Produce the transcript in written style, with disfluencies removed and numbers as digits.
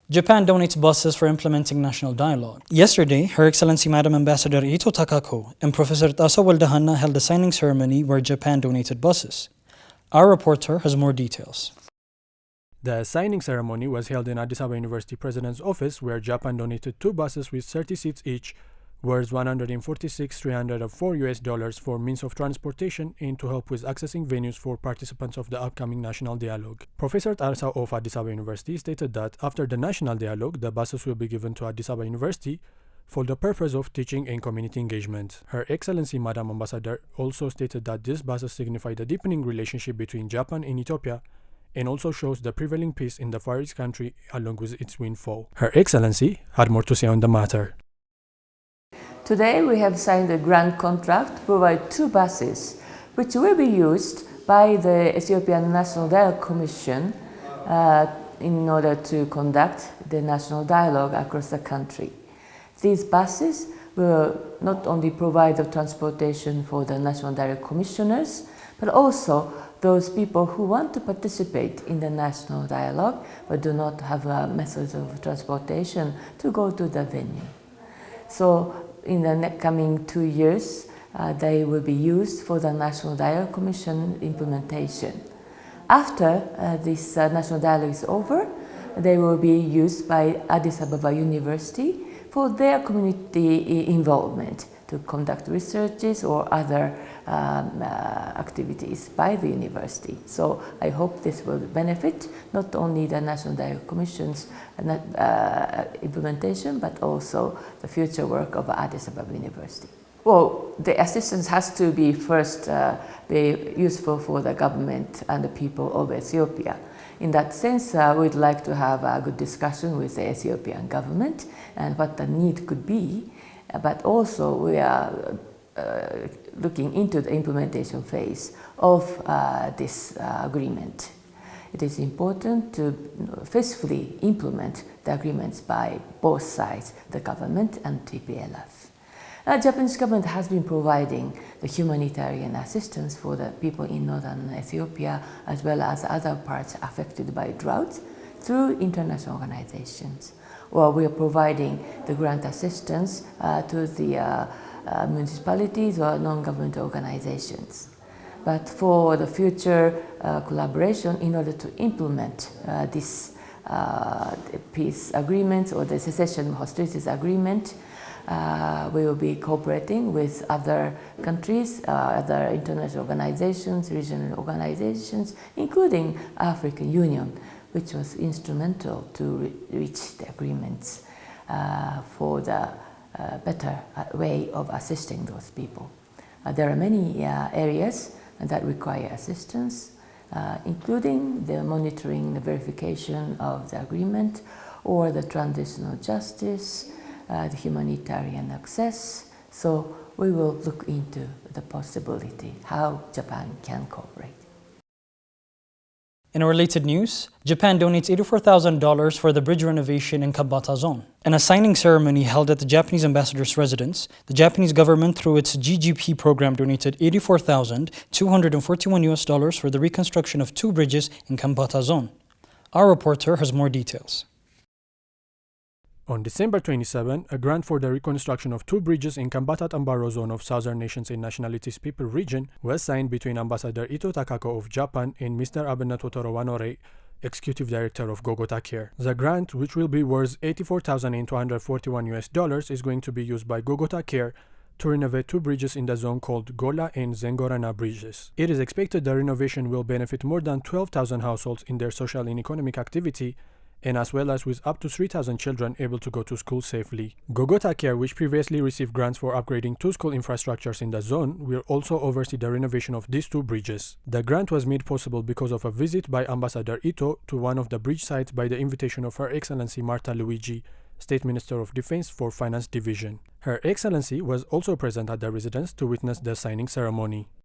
Japan donates buses for implementing national dialogue. Yesterday, Her Excellency Madam Ambassador Ito Takako and Professor Taso Waldahanna held a signing ceremony where Japan donated buses. Our reporter has more details. The signing ceremony was held in Addis Ababa University President's office, where Japan donated 2 buses with 30 seats each, worth $146,304 for means of transportation and to help with accessing venues for participants of the upcoming national dialogue. Professor Tarsa of Addis Ababa University stated that after the national dialogue, the buses will be given to Addis Ababa University for the purpose of teaching and community engagement. Her Excellency Madam Ambassador also stated that these buses signify the deepening relationship between Japan and Ethiopia and also shows the prevailing peace in the Far East country along with its windfall. Her Excellency had more to say on the matter. Today we have signed a grant contract to provide 2 buses which will be used by the Ethiopian National Dialogue Commission in order to conduct the national dialogue across the country. These buses will not only provide the transportation for the National Dialogue Commissioners, but also those people who want to participate in the national dialogue but do not have methods of transportation to go to the venue. So in the coming 2 years, they will be used for the National Dialogue Commission implementation. After this national dialogue is over, they will be used by Addis Ababa University for their community involvement to conduct researches or other activities by the university. So I hope this will benefit not only the National Dialogue Commission's implementation, but also the future work of Addis Ababa University. Well, the assistance has to be first be useful for the government and the people of Ethiopia. In that sense, we'd like to have a good discussion with the Ethiopian government and what the need could be, but also we are looking into the implementation phase of this agreement. It is important to faithfully implement the agreements by both sides, the government and TPLF. Japanese government has been providing the humanitarian assistance for the people in northern Ethiopia as well as other parts affected by drought through international organizations. Well, we are providing the grant assistance to the municipalities or non-government organizations. But for the future collaboration, in order to implement this peace agreement or the cessation of hostilities agreement, we will be cooperating with other countries, other international organizations, regional organizations, including African Union, which was instrumental to reach the agreements for the better way of assisting those people. There are many areas that require assistance, including the monitoring, the verification of the agreement, or the transitional justice, the humanitarian access. So we will look into the possibility how Japan can cooperate. In related news, Japan donates $84,000 for the bridge renovation in Kabata Zone. In a signing ceremony held at the Japanese ambassador's residence, the Japanese government, through its GGP program, donated $84,241 for the reconstruction of 2 bridges in Kabata Zone. Our reporter has more details. On December 27, a grant for the reconstruction of 2 bridges in Kambata-Tambaro zone of Southern Nations and Nationalities People region was signed between Ambassador Ito Takako of Japan and Mr. Abenato Torowanore, Executive Director of Gogota Care. The grant, which will be worth $84,241, is going to be used by Gogota Care to renovate 2 bridges in the zone called Gola and Zengorana bridges. It is expected the renovation will benefit more than 12,000 households in their social and economic activity, and as well as with up to 3,000 children able to go to school safely. Gogota Care, which previously received grants for upgrading 2 school infrastructures in the zone, will also oversee the renovation of these 2 bridges. The grant was made possible because of a visit by Ambassador Ito to one of the bridge sites by the invitation of Her Excellency Marta Luigi, State Minister of Defense for Finance Division. Her Excellency was also present at the residence to witness the signing ceremony.